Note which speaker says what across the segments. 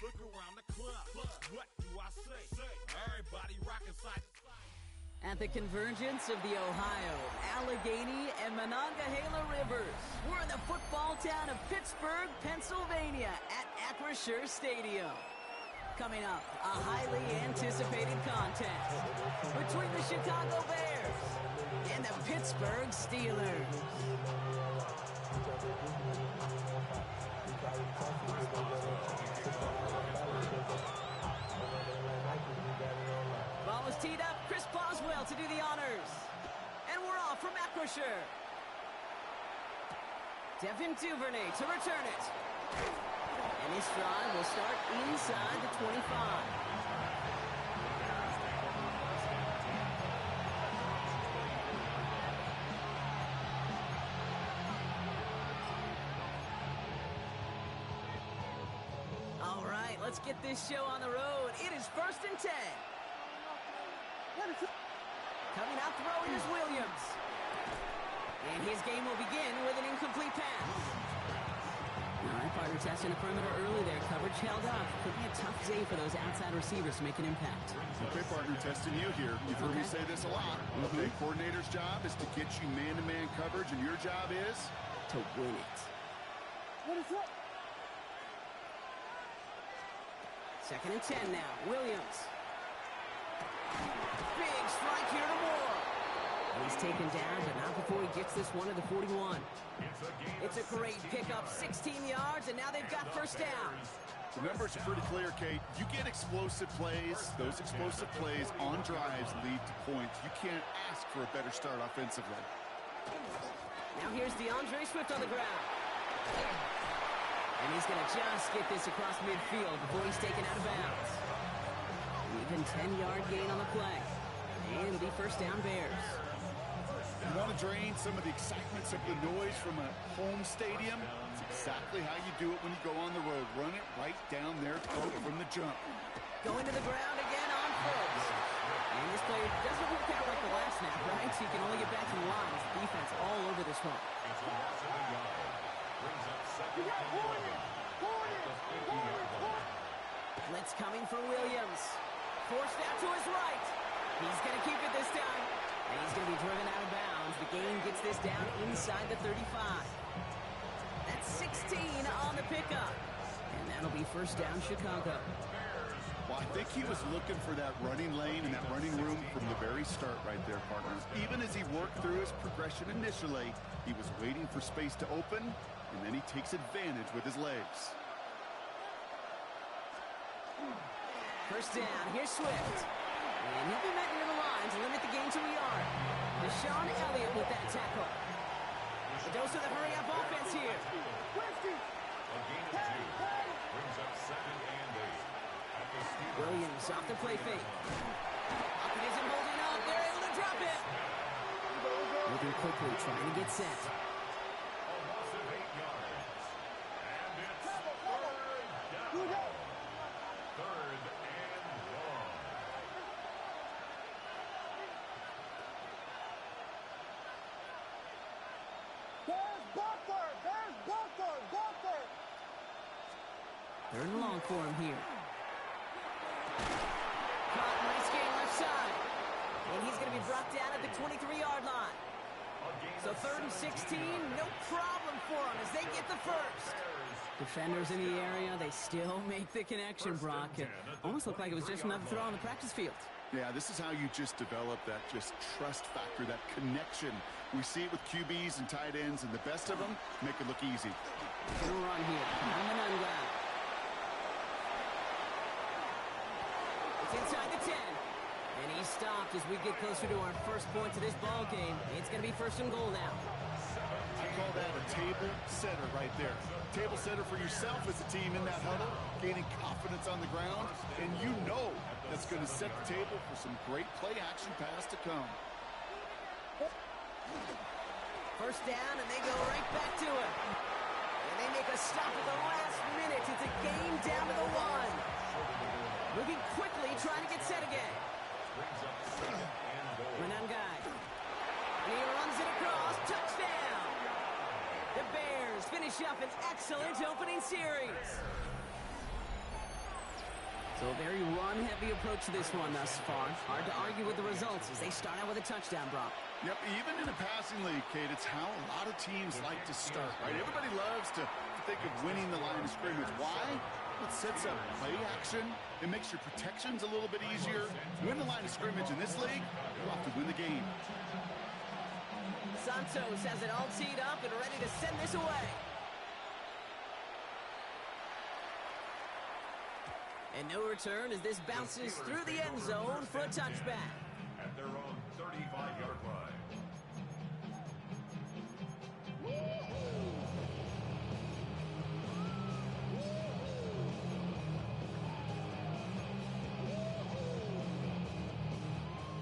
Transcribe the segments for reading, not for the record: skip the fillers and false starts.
Speaker 1: Look around the club. What do I say? Everybody rockin' side.
Speaker 2: At the convergence of the Ohio, Allegheny, and Monongahela Rivers, we're in the football town of Pittsburgh, Pennsylvania at Acrisure Stadium. Coming up, a highly anticipated contest between the Chicago Bears and the Pittsburgh Steelers. Ball is teed up. Chris Boswell to do the honors. And we're off from Acrisure. Devin Duvernay to return it. And his drive will start inside the 25. All right, let's get this show on the road. It is 1st and 10. Coming out throwing is Williams. And his game will begin with an incomplete pass. All right, partner testing the perimeter early there. Coverage held up. Could be a tough day for those outside receivers to make an impact.
Speaker 3: Okay, partner, testing you here. You've heard me say this a lot. Okay, coordinator's job is to get you man-to-man coverage, and your job is?
Speaker 2: To win it.
Speaker 4: What is that?
Speaker 2: 2nd and 10 now. Williams. Big strike here to Moore. And he's taken down, but not before he gets this one to the 41. It's a great pickup, 16 yards, and now they've got 1st down.
Speaker 3: The numbers are pretty clear, Kate. You get explosive plays. Those explosive plays on drives lead to points. You can't ask for a better start offensively.
Speaker 2: Now here's DeAndre Swift on the ground. And he's going to just get this across midfield before he's taken out of bounds. Even 10-yard gain on the play. And it'll be 1st down Bears.
Speaker 3: You want to drain some of the excitement, some of the noise from a home stadium? It's exactly how you do it when you go on the road. Run it right down their throat from the jump.
Speaker 2: Going to the ground again on 4th. And this play doesn't work out like the last snap, right? So you can only get back in line as the defense all over this one. Blitz coming for Williams. Forced out to his right. He's going to keep it this time. And he's going to be driven out of bounds. The gain gets this down inside the 35. That's 16 on the pickup. And that'll be 1st down Chicago.
Speaker 3: Well, I think he was looking for that running lane and that running room from the very start right there, partners. Even as he worked through his progression initially, he was waiting for space to open, and then he takes advantage with his legs.
Speaker 2: 1st down, here's Swift. And he'll be met near the line to limit the gain to a yard. Deshaun Elliott with that tackle. The dose of the hurry-up offense here.
Speaker 1: A gain of 2 brings up 2nd and 8.
Speaker 2: Williams off the play fake. Pocket isn't holding up. They're able to drop it. Moving quickly, trying to get set.
Speaker 1: A loss of 8 yards. And it's 3rd down. 3rd and long.
Speaker 4: There's Butler! There's Butler! Butler!
Speaker 2: 3rd and long for him here. Caught, nice gain left side. And he's going to be brought down at the 23-yard line. So 3rd and 16, no problem for him as they get the 1st. Defenders in the area, they still make the connection, Brock. It almost looked like it was just another throw on the practice field.
Speaker 3: Yeah, this is how you just develop that just trust factor, that connection. We see it with QBs and tight ends, and the best of them make it look easy.
Speaker 2: Gonna run here. Monongahela. It's inside the 10. And he's stopped as we get closer to our first point of this ball game. It's going to be 1st and goal now.
Speaker 3: I call that a table setter right there. Table setter for yourself as a team in that huddle, gaining confidence on the ground, and you know that's going to set the table for some great play-action pass to come.
Speaker 2: 1st down, and they go right back to it. And they make a stop at the last minute. It's a gain down to the 1. Moving quickly, trying to get set again. Monongahela. And he runs it across. Touchdown. The Bears finish up an excellent opening series. So a very run-heavy approach to this one thus far. Hard to argue with the results as they start out with a touchdown, Brock.
Speaker 3: Yep, even in a passing league, Kate, it's how a lot of teams like to start, right? Everybody loves to think of winning the line of scrimmage. Why? It sets up play action. It makes your protections a little bit easier. Win the line of scrimmage in this league, you'll have to win the game.
Speaker 2: Santos has it all teed up and ready to send this away. And no return as this bounces through the end zone for a touchback.
Speaker 1: At their own 35-yard line.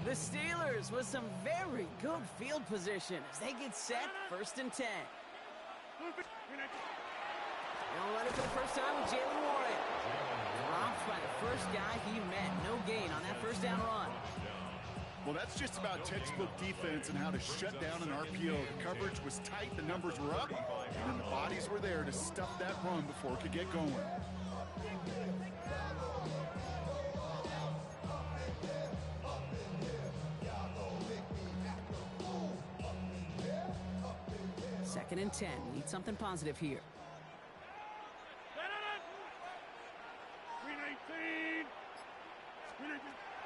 Speaker 2: The Steelers with some very good field position as they get set 1st and 10. They'll run it for the first time with Jaylen Warren. Dropped by the first guy he met. No gain on that first down run.
Speaker 3: Well, that's just about textbook defense and how to shut down an RPO. The coverage was tight, the numbers were up, and then the bodies were there to stuff that run before it could get going.
Speaker 2: Second and 10. Need something positive here.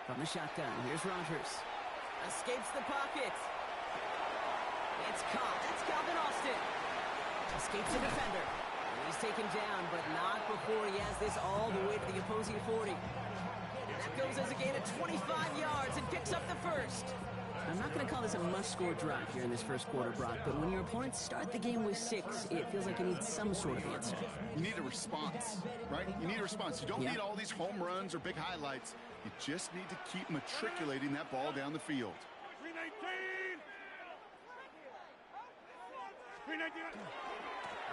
Speaker 2: From the shotgun, here's Rodgers. Escapes the pocket. It's caught. That's Calvin Austin. Escapes the defender. And he's taken down, but not before he has this all the way to the opposing 40. That goes as a gain of 25 yards and picks up the first. I'm not going to call this a must-score drive here in this first quarter, Brock, but when your opponents start the game with 6, it feels like you need some sort of answer.
Speaker 3: You need a response, right? You need a response. You don't need all these home runs or big highlights. You just need to keep matriculating that ball down the field.
Speaker 4: 319.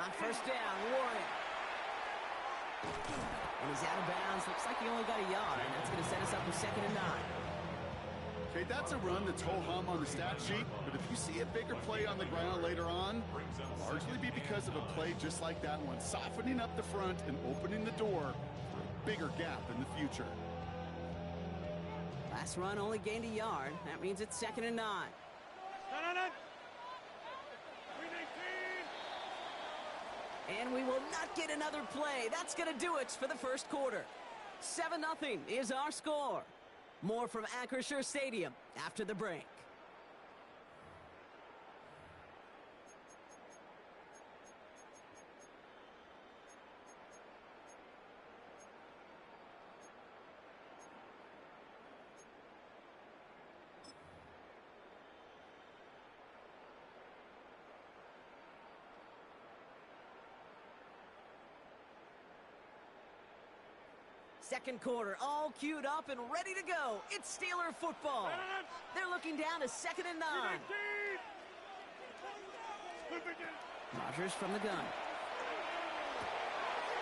Speaker 2: On first down, Warren. And he's out of bounds. Looks like he only got a yard, and that's going to set us up with 2nd and 9.
Speaker 3: Okay, that's a run that's ho-hum on the stat sheet, but if you see a bigger play on the ground later on, it'll largely be because of a play just like that one, softening up the front and opening the door for a bigger gap in the future.
Speaker 2: Last run only gained a yard. That means it's 2nd and 9.
Speaker 4: 319.
Speaker 2: And we will not get another play. That's going to do it for the first quarter. 7-0 is our score. More from Acrisure Stadium after the break. Second quarter, all queued up and ready to go. It's Steeler football. They're looking down to 2nd and 9. Rodgers from the gun.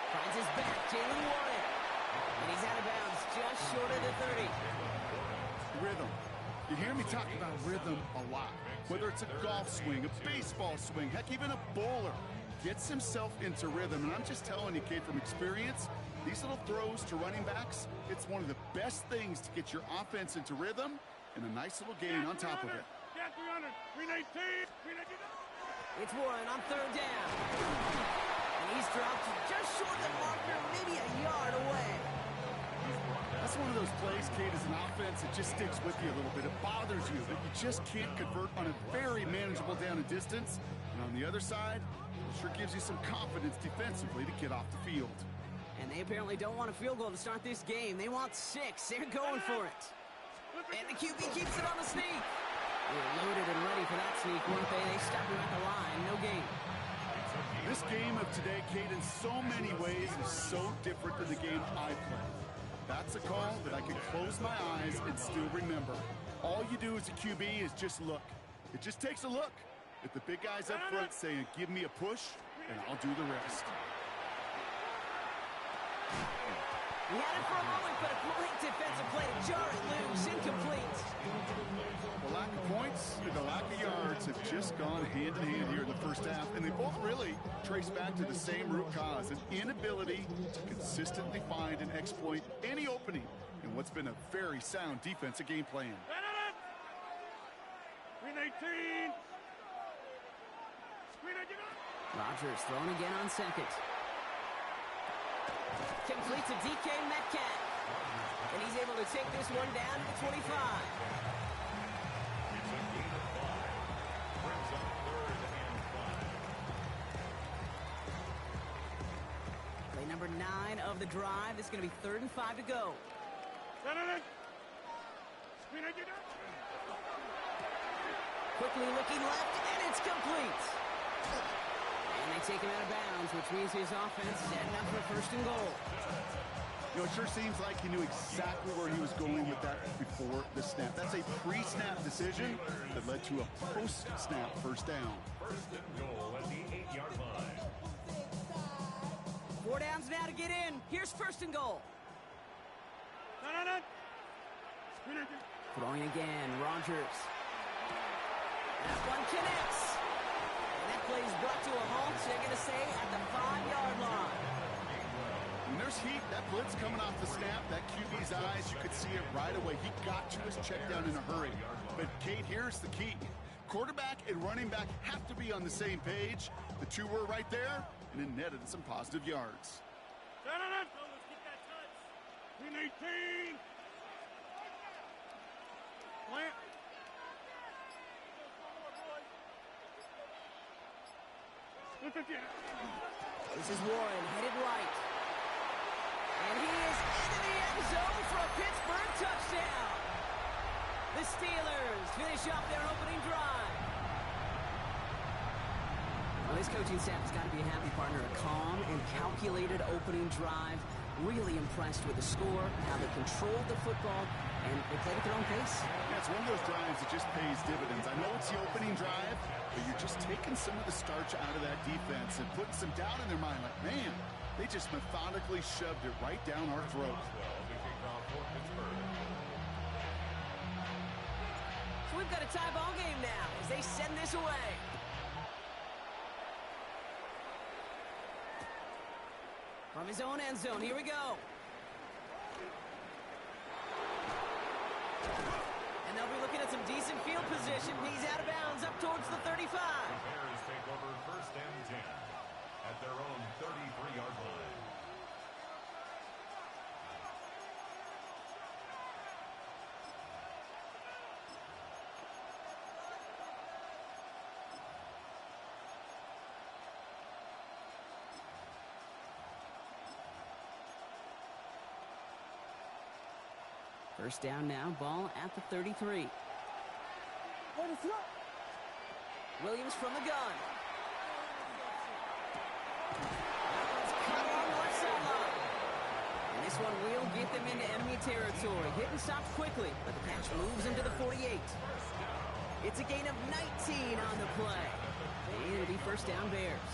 Speaker 2: Finds his back, Jaylen Warren. And he's out of bounds, just short of the 30.
Speaker 3: Rhythm. You hear me talk about rhythm a lot. Whether it's a golf swing, a baseball swing, heck, even a bowler gets himself into rhythm. And I'm just telling you, kid, from experience, these little throws to running backs, it's one of the best things to get your offense into rhythm and a nice little gain on top of it.
Speaker 4: Yeah, 300. 319. 319.
Speaker 2: It's Warren on 3rd down. And he's dropped just short of the marker, maybe a yard away.
Speaker 3: That's one of those plays, Kate, as an offense, it just sticks with you a little bit. It bothers you that you just can't convert on a very manageable down and distance. And on the other side, it sure gives you some confidence defensively to get off the field.
Speaker 2: And they apparently don't want a field goal to start this game. They want 6. They're going for it. And the QB keeps it on the sneak. They were loaded and ready for that sneak, weren't they? They stopped him at the line. No gain.
Speaker 3: This game of today, Kate, in so many ways is so different than the game I played. That's a call that I can close my eyes and still remember. All you do as a QB is just look. It just takes a look at the big guys up front saying, give me a push, and I'll do the rest.
Speaker 2: He had it for a moment, but a great defensive play to jar it loose. Incomplete.
Speaker 3: The lack of points and the lack of yards have just gone hand in hand here in the first half, and they both really trace back to the same root cause, an inability to consistently find and exploit any opening in what's been a very sound defensive game plan.
Speaker 4: Screen 18. Screen 18.
Speaker 2: Rodgers throwing again on second. Complete to DK Metcalf. And he's able to take this one down to the 25.
Speaker 1: It's a gain of 5. Brings up 3rd and 5.
Speaker 2: Play number 9 of the drive. It's going to be 3rd and 5 to go.
Speaker 4: Screen 18.
Speaker 2: Quickly looking left, and it's complete. And they take him out of bounds, which means his offense is setting up for 1st and goal.
Speaker 3: You know, it sure seems like he knew exactly where he was going with that before the snap. That's a pre-snap decision that led to a post-snap first down.
Speaker 1: 1st and goal at the 8-yard line.
Speaker 2: 4 downs now to get in. Here's 1st and goal.
Speaker 4: Screen 18.
Speaker 2: Throwing again, Rodgers. That one connects. And that play is brought to a halt, they're going to say, at the 5-yard line.
Speaker 3: When there's heat, that blitz coming off the snap, that QB's eyes, you could see it right away. He got to his check down in a hurry. But, Kate, here's the key. Quarterback and running back have to be on the same page. The two were right there, and it netted some positive yards.
Speaker 4: Screen 18. Plant.
Speaker 2: This is Warren, headed right. And he is into the end zone for a Pittsburgh touchdown. The Steelers finish off their opening drive. Well, this coaching staff has got to be a happy partner. A calm and calculated opening drive. Really impressed with the score, how they controlled the football, and they played at their own pace.
Speaker 3: Yeah, it's one of those drives that just pays dividends. I know it's the opening drive, but you're just taking some of the starch out of that defense and putting some doubt in their mind. Like, man, they just methodically shoved it right down our throat.
Speaker 1: The kickoff for Pittsburgh.
Speaker 2: So we've got a tie ball game now as they send this away. From his own end zone, here we go. And they'll be looking at some decent field position. He's out of bounds up towards the 35.
Speaker 1: The Bears take over 1st and 10 at their own 33-yard line.
Speaker 2: First down now, ball at the 33. Williams from the gun. That one's cut on the left sideline. And this one will get them into enemy territory. Hit and stops quickly, but the catch moves into the 48. It's a gain of 19 on the play. And it'll be 1st down Bears.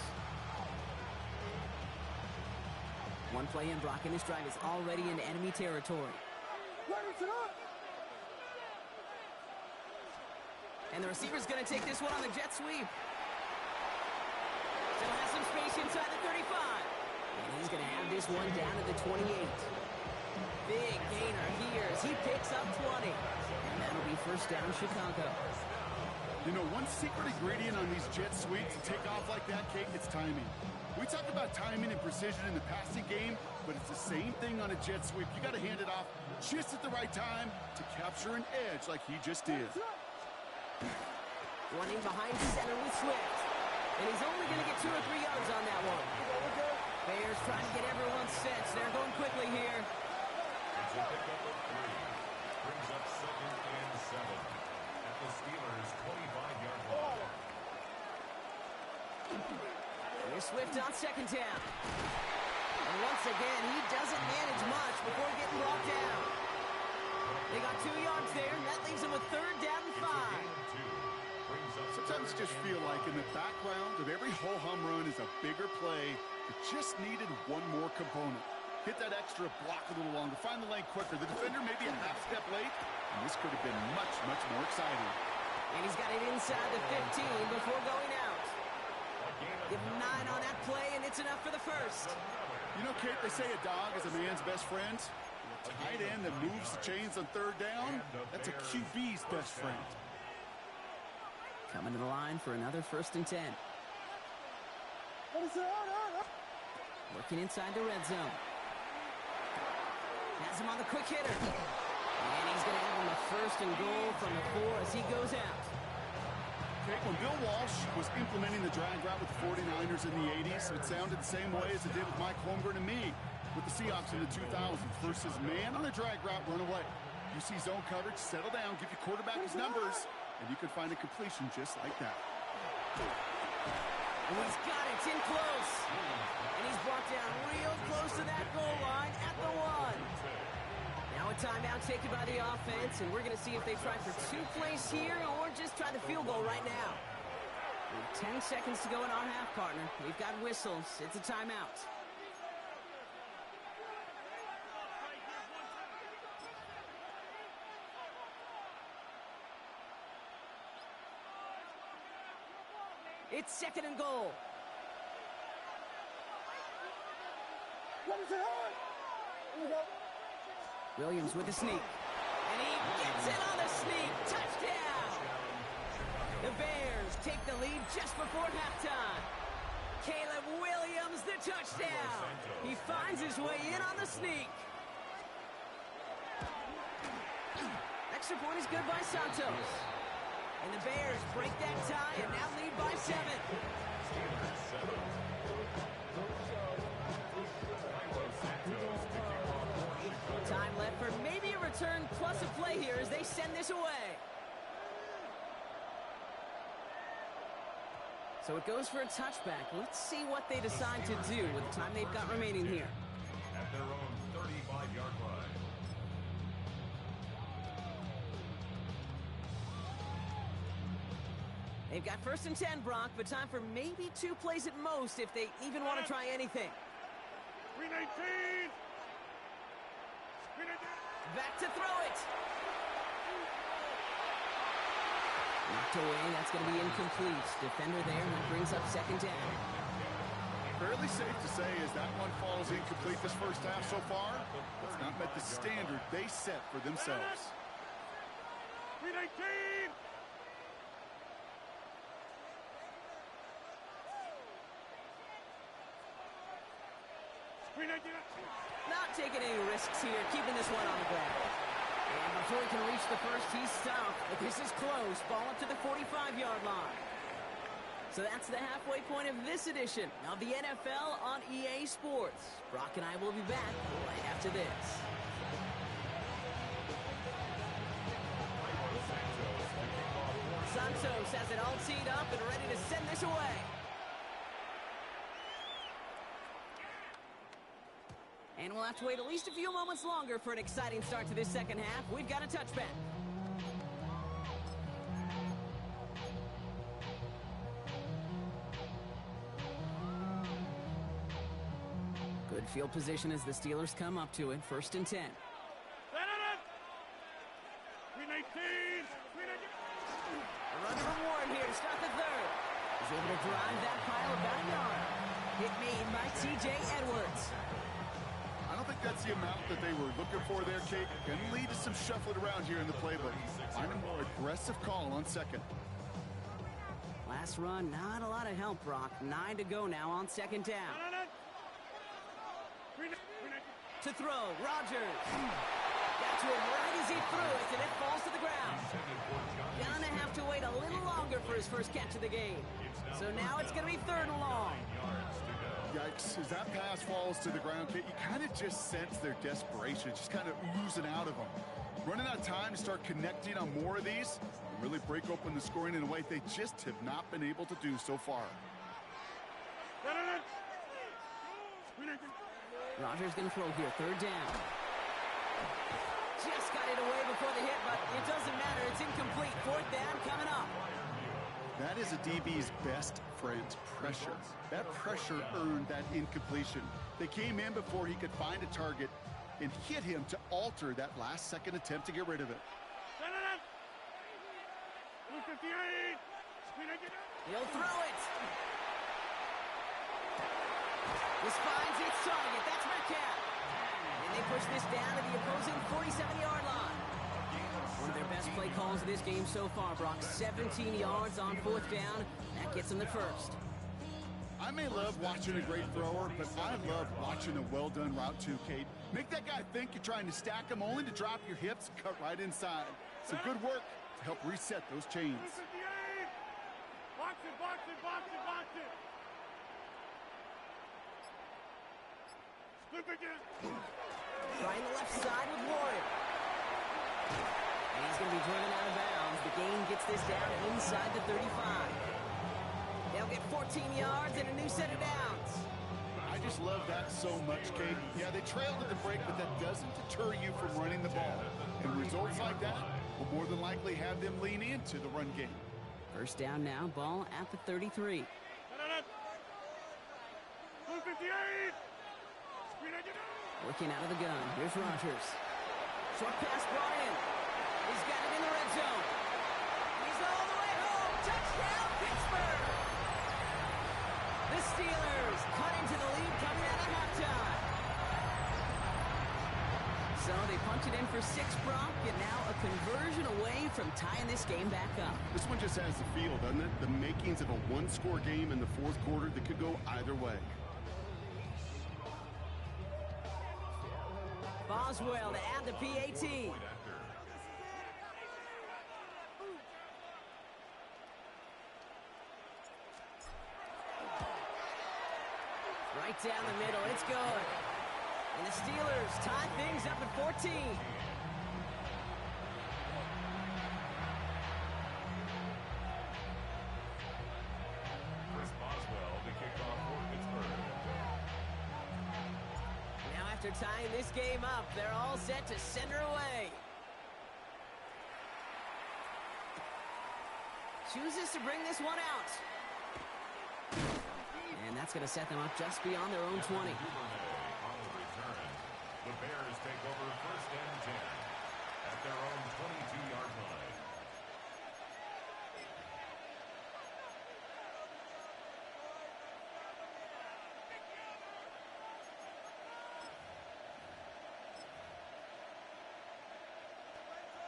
Speaker 2: One play in, Brock, and this drive is already into enemy territory. And the receiver's going to take this one on the jet sweep. Still has some space inside the 35. And he's going to have this one down to the 28. Big gainer here as he picks up 20. And that'll be 1st down Chicago.
Speaker 3: You know, one secret ingredient on these jet sweeps to take off like that, Kate, it's timing. We talk about timing and precision in the passing game, but it's the same thing on a jet sweep. You got to hand it off just at the right time to capture an edge like he just did.
Speaker 2: Running behind center with Swift. And he's only going to get 2 or 3 yards on that one. Bears trying to get everyone's sense. They're going quickly here.
Speaker 1: It's a pickup of 3. Brings up 2nd and 7 at the Steelers' 25-yard line.
Speaker 2: Here's Swift on 2nd down. And once again, he doesn't manage much before getting brought down. They got 2 yards there, and that leaves them with 3rd down and 5.
Speaker 3: Sometimes just feel like in the background of every ho-hum run is a bigger play that just needed one more component. Hit that extra block a little longer. Find the lane quicker. The defender maybe a half step late, and this could have been much, much more exciting.
Speaker 2: And he's got it inside the 15 before going out. Give him 9 on that play, and it's enough for the first.
Speaker 3: You know, Kate, they say a dog is a man's best friend. A tight end that moves the chains on third down, that's a QB's best friend.
Speaker 2: Coming to the line for another 1st and 10. Working inside the red zone. Has him on the quick hitter. And he's going to have him a 1st and goal from the 4 as he goes out.
Speaker 3: Okay, when Bill Walsh was implementing the drag route with the 49ers in the 80s, it sounded the same way as it did with Mike Holmgren and me with the Seahawks in the 2000s versus man on the drag route, run away. You see zone coverage, settle down, give your quarterback his numbers, and you could find a completion just like that.
Speaker 2: And he's got it. It's in close. And he's brought down real close to that goal line at the 1. Now a timeout taken by the offense, and we're going to see if they try for 2 plays here or just try the field goal right now. With 10 seconds to go in our half, partner. We've got whistles. It's a timeout. It's 2nd and goal. Williams with the sneak. And he gets it on the sneak. Touchdown! The Bears take the lead just before halftime. Caleb Williams, the touchdown. He finds his way in on the sneak. Extra point is good by Santos. And the Bears break that tie and now lead by 7. Time left for maybe a return plus a play here as they send this away. So it goes for a touchback. Let's see what they decide to do with the time they've got remaining here.
Speaker 1: At their own 35-yard line.
Speaker 2: They've got 1st and 10, Brock, but time for maybe 2 plays at most if they even want to try anything.
Speaker 4: Green 18.
Speaker 2: Back to throw it. Knocked away. That's going to be incomplete. Defender there, and that brings up 2nd down.
Speaker 3: Fairly safe to say as that one falls incomplete this first half so far, it's not met the standard they set for themselves.
Speaker 4: Green 18.
Speaker 2: Not taking any risks here, keeping this one on the ground. And before he can reach the first, he's stopped. But this is close. Ball up to the 45-yard line. So that's the halfway point of this edition of the NFL on EA Sports. Brock and I will be back right after this. Santos has it all teed up and ready to send this away. And we'll have to wait at least a few moments longer for an exciting start to this second half. We've got a touchback. Good field position as the Steelers come up to it. 1st and 10.
Speaker 4: Green 18.
Speaker 2: A run for Warren here to start the 3rd. He's able to drive that pile about a yard. Hit made by T.J. Edwards.
Speaker 3: I don't think that's the amount that they were looking for there, Kate. Can lead to some shuffling around here in the playbook. Find a more aggressive call on 2nd.
Speaker 2: Last run, not a lot of help, Brock. 9 to go now on 2nd down. To throw, Rodgers. Got to him right as he threw it, and it falls to the ground. Gonna have to wait a little longer for his first catch of the game. So now it's going to be 3rd and long.
Speaker 3: Yikes, as that pass falls to the ground, Kate, you kind of just sense their desperation, just kind of oozing out of them. Running out of time to start connecting on more of these and really break open the scoring in a way they just have not been able to do so far.
Speaker 2: Rodgers going to throw here, 3rd down. Just got it away before the hit, but it doesn't matter. It's incomplete. 4th down coming up.
Speaker 3: That is a DB's best friend, pressure. That pressure earned that incompletion. They came in before he could find a target and hit him to alter that last-second attempt to get rid of it.
Speaker 4: Blue 58.
Speaker 2: He'll throw it. This finds its target. That's Metcalf. And they push this down to the opposing 47-yard line. One of their best play calls of this game so far, Brock. 17 yards on 4th down. That gets them the first.
Speaker 3: I may love watching a great thrower, but I love watching a well-done route too, Kate. Make that guy think you're trying to stack him only to drop your hips, cut right inside. Some good work to help reset those chains.
Speaker 4: Blue 58. Box it, box it, box it, box it. Split again.
Speaker 2: Trying the left side with Warren. And he's going to be driven out of bounds. The gain gets this down inside the 35. They'll get 14 yards and a new set of downs.
Speaker 3: I just love that so much, Kate. Yeah, they trailed at the break, but that doesn't deter you from running the ball. And results like that will more than likely have them lean into the run game.
Speaker 2: First down now, ball at the 33.
Speaker 4: Blue 58.
Speaker 2: Working out of the gun. Here's Rodgers. Short pass brought in. He's got it in the red zone. He's all the way home. Touchdown, Pittsburgh! The Steelers cut into the lead coming out of halftime. So they punch it in for 6, Brock, and now a conversion away from tying this game back up.
Speaker 3: This one just has the feel, doesn't it? The makings of a one-score game in the 4th quarter that could go either way.
Speaker 2: Boswell to add the PAT. Right down the middle, it's good. And the Steelers tie things up at 14.
Speaker 1: Chris Boswell, the kickoff for Pittsburgh.
Speaker 2: Now after tying this game up, they're all set to send her away. Chooses to bring this one out. And that's going to set them up just beyond their own 20.
Speaker 1: On the return, the Bears take over 1st and 10 at their own 22-yard line.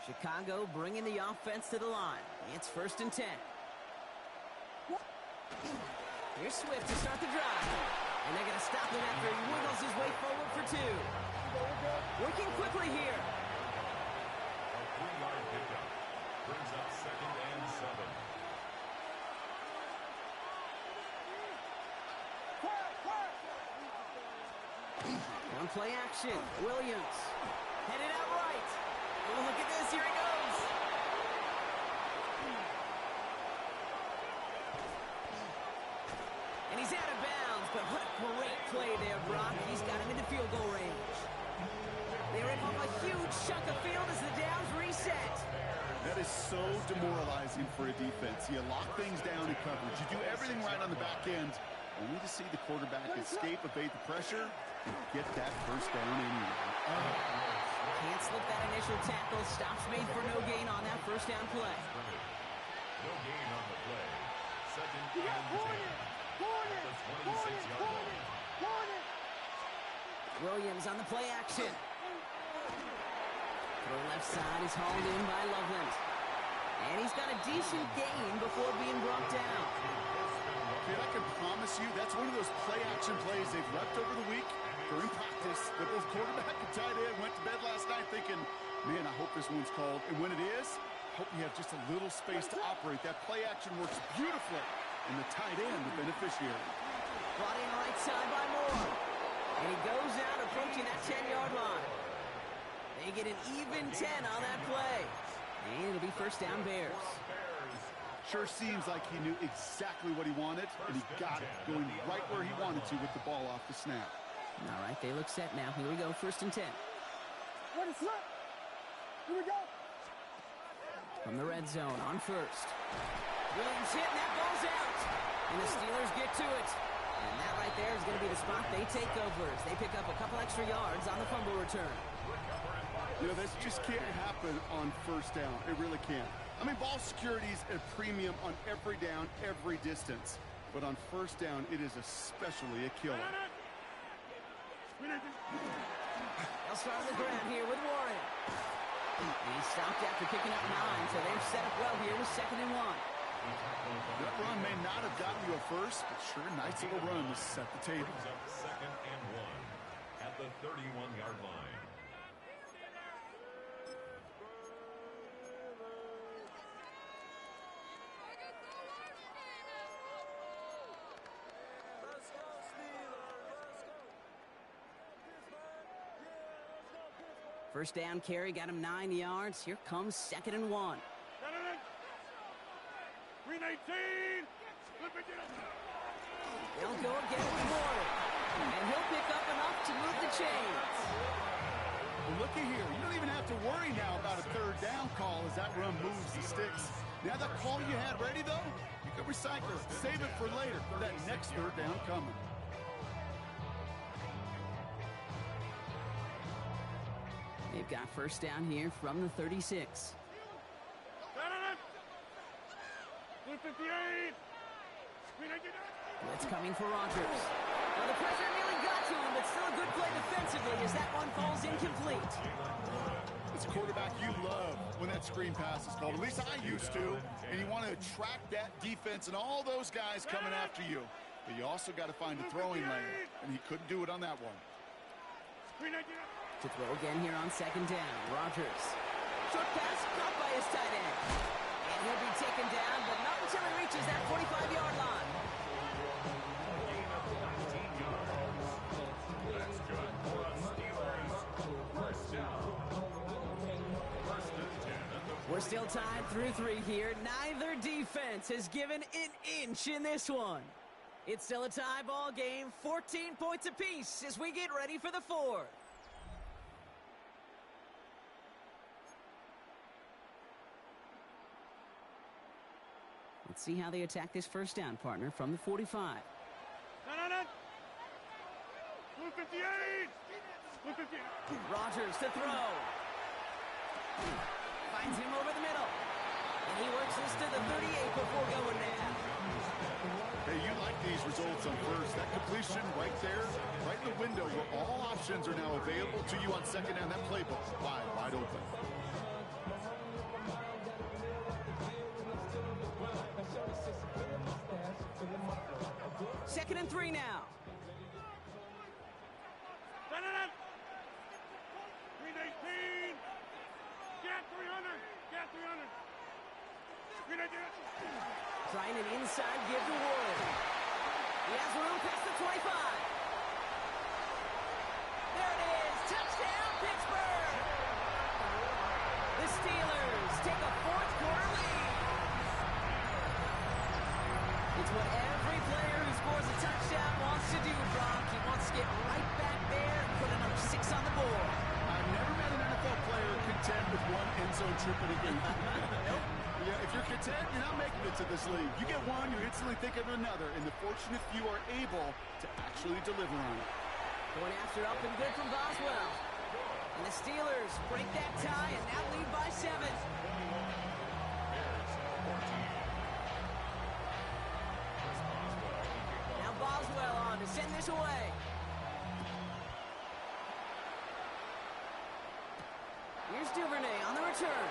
Speaker 2: Chicago bringing the offense to the line. It's 1st and 10. Here's Swift to start the drive. And they're going to stop him after he wiggles his way forward for 2. Working quickly here.
Speaker 1: A 3-yard pickup brings up 2nd and 7.
Speaker 2: On play action, Williams. Headed out right. Oh, look at this, here he goes. And he's out of bounds, but what a great play there, Brock. He's got him into field goal range. They rip off a huge chunk of field as the downs reset.
Speaker 3: That is so demoralizing for a defense. You lock things down in coverage. You do everything right on the back end, only to see the quarterback escape, evade the pressure, get that first down anyway.
Speaker 2: Can't slip that initial tackle. Stops made for no gain on that first down play.
Speaker 1: No gain on the play. 2nd and 10 at the 26-yard line.
Speaker 2: Williams on the play action. Throw left side is hauled in by Loveland. And he's got a decent gain before being brought down.
Speaker 3: Kid, I can promise you that's one of those play-action plays they've repped over the week during practice. That both quarterback and tight end went to bed last night thinking, man, I hope this one's called. And when it is, I hope you have just a little space to operate. That play-action works beautifully, and the tight end, the beneficiary.
Speaker 2: Brought in right side by Moore. And he goes out approaching that 10-yard line. They get an even 10 on that play. And it'll be first down Bears.
Speaker 3: Sure seems like he knew exactly what he wanted, and he got it going right where he wanted to with the ball off the snap.
Speaker 2: All right, they look set now. Here we go, 1st and 10.
Speaker 4: Ready, slip. Here we go.
Speaker 2: From the red zone on 1st. Williams hit, and that ball's out. And the Steelers get to it. And that right there is going to be the spot they take over as they pick up a couple extra yards on the fumble return.
Speaker 3: You know, this just can't happen on first down. It really can't. I mean, ball security is a premium on every down, every distance. But on first down, it is especially a killer.
Speaker 2: They'll start on the ground here with Warren. And he stopped after picking up 9, so they're set up well here with 2nd and 1.
Speaker 3: That run may not have gotten you a first, but sure, nice little run to set the table.
Speaker 1: Brings up 2nd and 1 at the 31-yard line.
Speaker 2: First down carry got him 9 yards. Here comes 2nd and 1.
Speaker 4: Green 18.
Speaker 2: They'll go again with Warren. And he'll pick up enough to move the chains.
Speaker 3: Well, looky here. You don't even have to worry now about a third down call as that run moves the sticks. Now that call you had ready, though, you can recycle it. Save it for later for that next third down coming.
Speaker 2: They've got first down here from the 36. Blitz coming for Rodgers. Well, the pressure nearly got to him, but still a good play defensively as that one falls incomplete.
Speaker 3: It's a quarterback you love when that screen pass is called. At least I used to. And you want to attract that defense and all those guys coming after you. But you also got to find a throwing lane, and he couldn't do it on that one.
Speaker 2: To throw again here on 2nd down. Rodgers. Short pass caught by his tight end. And he'll be taken down, but not until he reaches that 45-yard line.
Speaker 1: That's good for a Steelers first down. 1st and 10 at the
Speaker 2: We're still tied through 3 here. Neither defense has given an inch in this one. It's still a tie ball game, 14 points apiece as we get ready for the 4th. Let's see how they attack this first down, partner, from the 45. Rodgers to throw. Finds him over the middle. And he works this to the 38 before going down.
Speaker 3: Hey, you like these results on first. That completion right there, right in the window where all options are now available to you on 2nd down. That playbook wide open.
Speaker 2: 2nd and 3 now.
Speaker 4: Green 18. Get 300. Get 300. Green 18.
Speaker 2: Trying an inside give to Warren. He has room past the 25. There it is. Touchdown, Pittsburgh. The Steelers take a 4th quarter lead. It's what every player who scores a touchdown wants to do, Brock. He wants to get right back there and put another 6 on the board.
Speaker 3: I've never met an NFL player content with one end zone trip in a game. Yeah, if you're content, you're not making it to this league. You get one, you instantly think of another, and the fortunate few are able to actually deliver on it.
Speaker 2: Going after up and good from Boswell. And the Steelers break that tie and now lead by 7. Now Boswell on to send this away. Here's Duvernay on the return.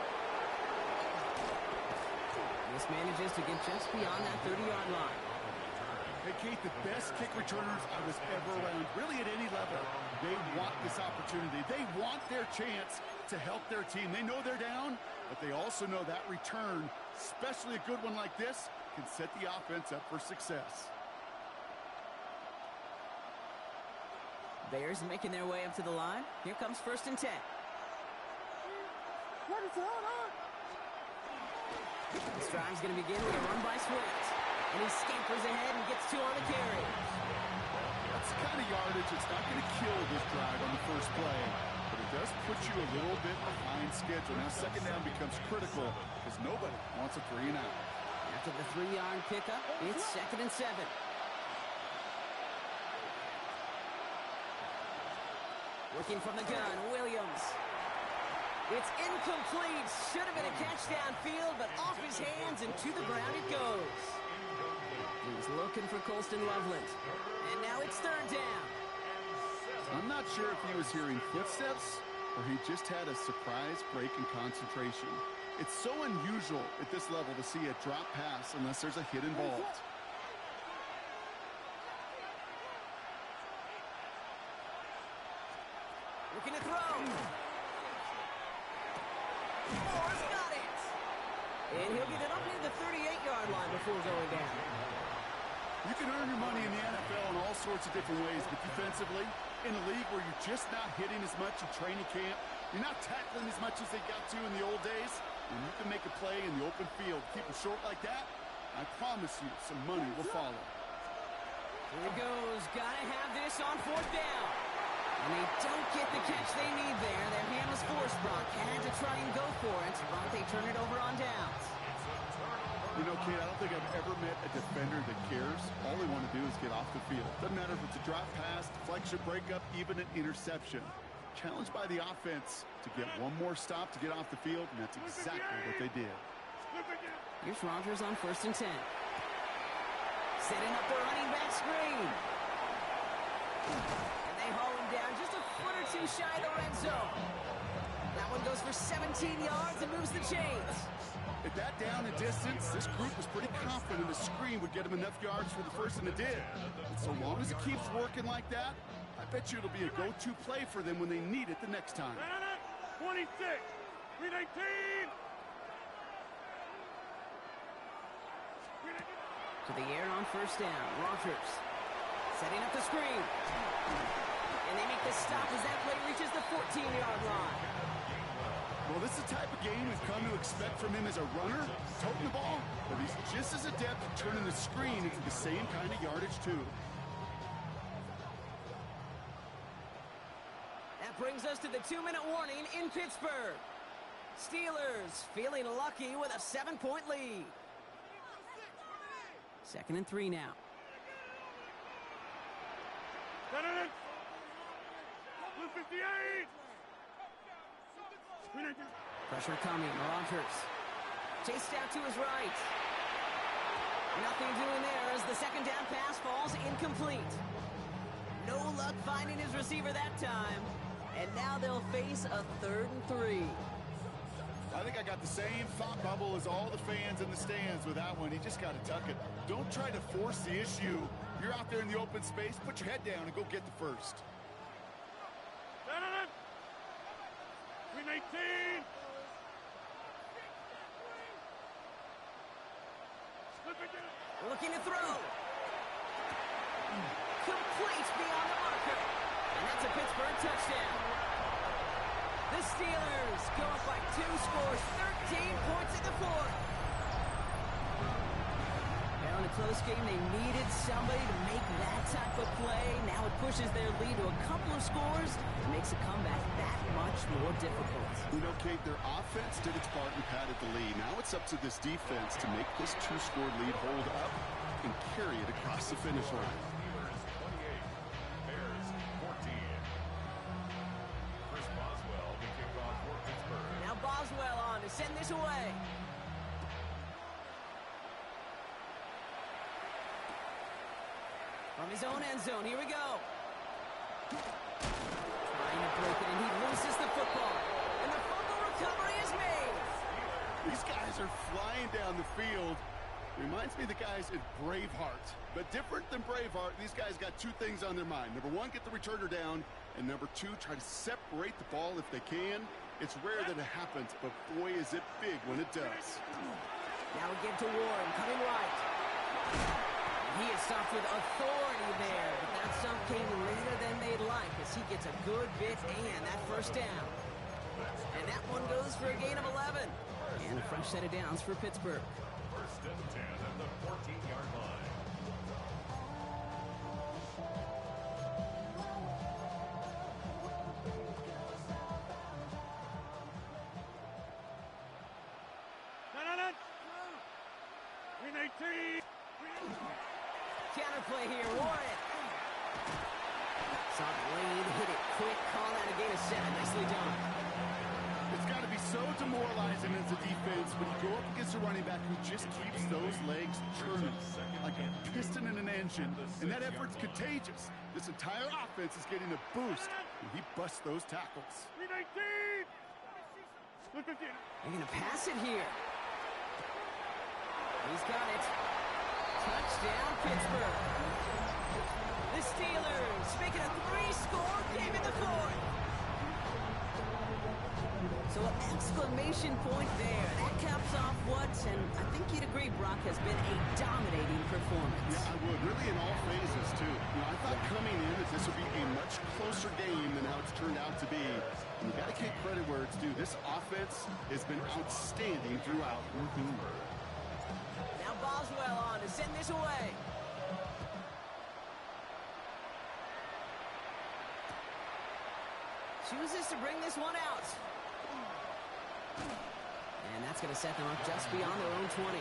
Speaker 2: This manages to get just beyond that 30-yard line.
Speaker 3: Hey, Kate, the best kick returners I was ever around, really at any level, they want this opportunity. They want their chance to help their team. They know they're down, but they also know that return, especially a good one like this, can set the offense up for success.
Speaker 2: Bears making their way up to the line. Here comes 1st and 10.
Speaker 4: What is going on?
Speaker 2: This drive's going to begin with a run by Swift. And he scampers ahead and gets 2 on the carry.
Speaker 3: That's the kind of yardage that's not going to kill this drive on the first play, but it does put you a little bit behind schedule. Now 2nd down becomes critical because nobody wants a 3 and out.
Speaker 2: After the 3-yard pickup, it's 2nd and 7. Looking from the gun, Williams. It's incomplete. Should have been a catch downfield, but off his hands and to the ground it goes. He's looking for Colston Loveland. And now it's 3rd down.
Speaker 3: I'm not sure if he was hearing footsteps or he just had a surprise break in concentration. It's so unusual at this level to see a drop pass unless there's a hit involved.
Speaker 2: Looking to throw. Moore's got it. And he'll get it up near the 38-yard line before going down.
Speaker 3: You can earn your money in the NFL in all sorts of different ways, but defensively, in a league where you're just not hitting as much in training camp, you're not tackling as much as they got to in the old days, and you can make a play in the open field, keep it short like that, I promise you some money will follow.
Speaker 2: Here it goes. Gotta have this on 4th down. And they don't get the catch they need there. Their hand was forced. Brock had to try and go for it, but they turn it over on downs.
Speaker 3: You know, Kate, I don't think I've ever met a defender that cares. All they want to do is get off the field. Doesn't matter if it's a drop pass, deflection, breakup, even an interception. Challenged by the offense to get one more stop to get off the field, and that's exactly what they did.
Speaker 2: Here's Rodgers on 1st and 10. Setting up the running back screen. And they haul him down just a foot or two shy of the red zone. That one goes for 17 yards and moves the chains.
Speaker 3: At that down and distance, this group was pretty confident the screen would get him enough yards for the first, and it did. And so long as it keeps working like that, I bet you it'll be a go-to play for them when they need it the next time.
Speaker 4: 26, 319.
Speaker 2: To the air on 1st down. Rodgers setting up the screen. And they make the stop as that play reaches the 14-yard line.
Speaker 3: Well, this is the type of game we've come to expect from him as a runner, toting the ball, but he's just as adept at turning the screen into the same kind of yardage, too.
Speaker 2: That brings us to the 2-minute warning in Pittsburgh. Steelers feeling lucky with a 7-point lead. 2nd and 3 now.
Speaker 4: Blue 58.
Speaker 2: Pressure coming. Rodgers chased out to his right. Nothing doing there as the 2nd down pass falls incomplete. No luck finding his receiver that time. And now they'll face a 3rd and 3.
Speaker 3: I think I got the same thought bubble as all the fans in the stands with that one. You just got to tuck it. Don't try to force the issue. You're out there in the open space. Put your head down and go get the first.
Speaker 4: 319.
Speaker 2: Looking to throw. Complete beyond the marker. And that's a Pittsburgh touchdown. The Steelers go up by 2 scores, 13 points in the 4th. Now in a close game, they needed somebody to make that type of play. Now it pushes their lead to a couple of scores and makes a comeback that much more difficult.
Speaker 3: You know, Kate, their offense did its part and padded the lead. Now it's up to this defense to make this 2-score lead hold up and carry it across the finish line.
Speaker 1: Steelers 28, Bears 14. Chris Boswell, the kickoff for Pittsburgh.
Speaker 2: Now Boswell on to send this away. From his own end zone, here we go. Trying to break it, and he loses the football. And the fumble recovery is made.
Speaker 3: These guys are flying down the field. Reminds me of the guys at Braveheart. But different than Braveheart, these guys got 2 things on their mind. Number 1, get the returner down. And number 2, try to separate the ball if they can. It's rare that it happens, but boy, is it big when it does.
Speaker 2: Now we give to Warren, coming right. He is stopped with authority there, but that stop came later than they'd like as he gets a good bit and that 1st down. And that one goes for a gain of 11. And a fresh set of downs for Pittsburgh.
Speaker 1: 1st and 10 at the 14-yard line.
Speaker 2: play here. Warren. Saw the lead, hit it quick, call out a gain of 7. Nicely done.
Speaker 3: It's got to be so demoralizing as a defense when you go up against a running back who just keeps those legs churning like a piston in an engine, and that effort's contagious. This entire offense is getting a boost when he busts those tackles.
Speaker 4: 319! Look at it.
Speaker 2: They're going to pass it here. He's got it. Touchdown, Pittsburgh. The Steelers making a 3-score game in the 4th. So an exclamation point there. That caps off what, and I think you'd agree, Brock, has been a dominating performance.
Speaker 3: Yeah, I would. Really in all phases, too. I thought coming in that this would be a much closer game than how it's turned out to be. And you got to give credit where it's due. This offense has been outstanding throughout.
Speaker 2: Now Boswell on to send this away. Chooses to bring this one out. And that's going to set them up just beyond their own 20.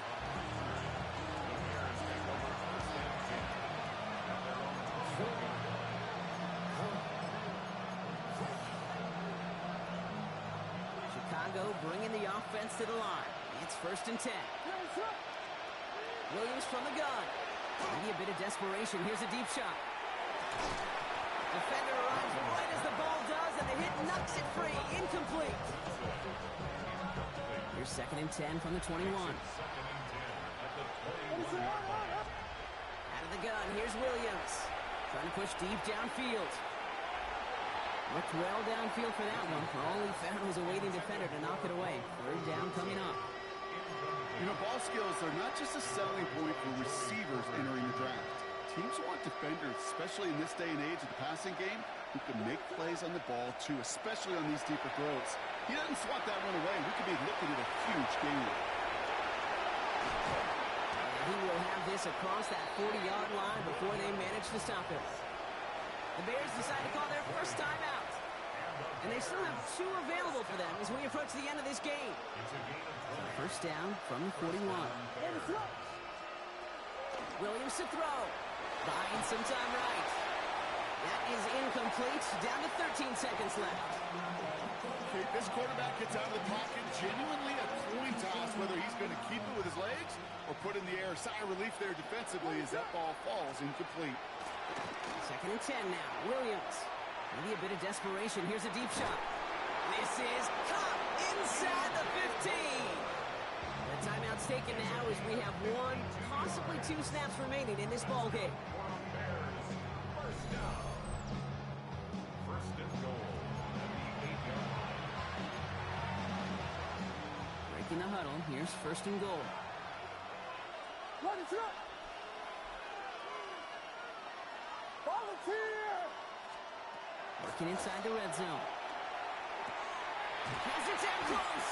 Speaker 2: Chicago bringing the offense to the line. It's 1st and 10. Williams from the gun. Maybe a bit of desperation. Here's a deep shot. Defender arrives right as the ball does, and the hit knocks it free. Incomplete. Here's 2nd and 10 from the 21. Out of the gun, here's Williams. Trying to push deep downfield. Looked well downfield for that one. All he found was a waiting defender to knock it away. 3rd down coming up.
Speaker 3: Ball skills are not just a selling point for receivers entering the draft. Teams want defenders, especially in this day and age of the passing game, who can make plays on the ball, too, especially on these deeper throws. He doesn't swat that one away. We could be looking at a huge game.
Speaker 2: He will have this across that 40-yard line before they manage to stop it. The Bears decide to call their first timeout. And they still have 2 available for them as we approach the end of this game. First down from the 41. Williams to throw. Buying some time right. That is incomplete. Down to 13 seconds left.
Speaker 3: Okay, this quarterback gets out of the pocket. Genuinely a coin toss whether he's going to keep it with his legs or put in the air. Sigh of relief there defensively as that ball falls incomplete.
Speaker 2: 2nd and 10 now. Williams. Maybe a bit of desperation. Here's a deep shot. This is caught inside the 15. The timeout's taken now as we have 1, possibly 2 snaps remaining in this ball game.
Speaker 1: First down. 1st and goal at the 8-yard line.
Speaker 2: Breaking the huddle. Here's 1st and goal.
Speaker 4: Volunteer!
Speaker 2: Working inside the red zone. Has it down close.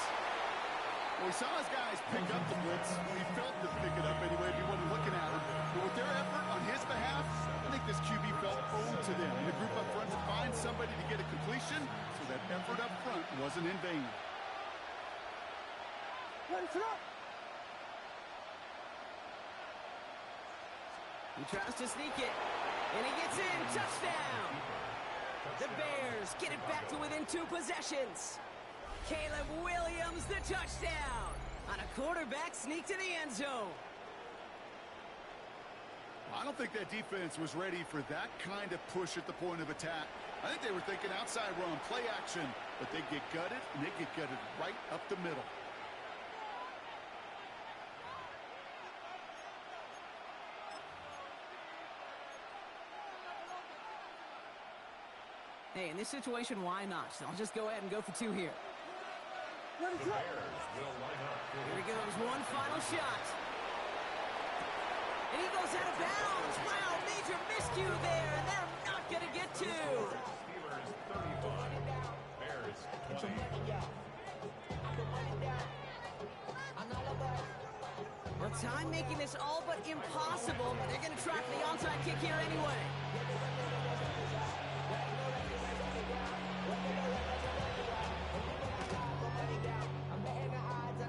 Speaker 3: Well, we saw his guys pick up the blitz. We felt them pick it up anyway if he wasn't looking at him. But with their effort on his behalf, I think this QB felt owed to them. And the group up front to find somebody to get a completion, so that effort up front wasn't in vain.
Speaker 2: He tries to sneak it, and he gets in. Touchdown! The Bears get it back to within 2 possessions. Caleb Williams, the touchdown! On a quarterback sneak to the end zone.
Speaker 3: I don't think that defense was ready for that kind of push at the point of attack. I think they were thinking outside run, play action, but they get gutted, and they get gutted right up the middle.
Speaker 2: Hey, in this situation, why not? I'll just go ahead and go for 2 here.
Speaker 1: The Bears will line up.
Speaker 2: Here he goes, one final shot. And he goes out of bounds. Wow, major miscue there, and they're not going to get 2.
Speaker 1: Steelers 35. Bears 20.
Speaker 2: Well, time making this all but impossible, but they're going to try for the onside kick here anyway.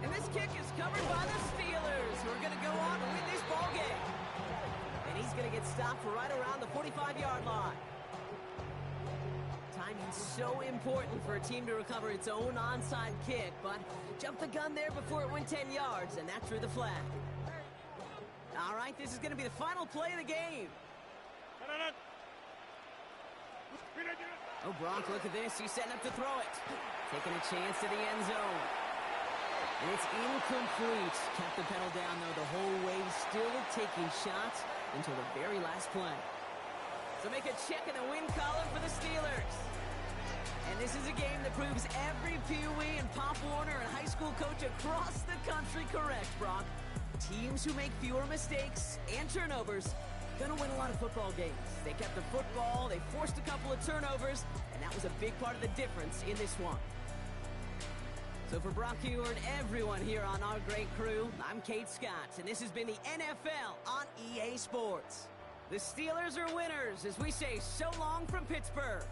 Speaker 2: And this kick is covered by the Steelers, who are going to go on to win this ball game. And he's going to get stopped stopped right around the 45-yard line. Timing's so important for a team to recover its own onside kick, but jumped the gun there before it went 10 yards, and that drew the flag. All right, this is going to be the final play of the game. Oh, Gronk, look at this. He's setting up to throw it. Taking a chance to the end zone. And it's incomplete. Kept the pedal down, though, the whole way, still taking shots until the very last play. So make a check in the win column for the Steelers. And this is a game that proves every Pee Wee and Pop Warner and high school coach across the country correct, Brock. Teams who make fewer mistakes and turnovers gonna win a lot of football games. They kept the football, they forced a couple of turnovers, and that was a big part of the difference in this one. So for Brock Huard and everyone here on our great crew, I'm Kate Scott, and this has been the NFL on EA Sports. The Steelers are winners as we say so long from Pittsburgh.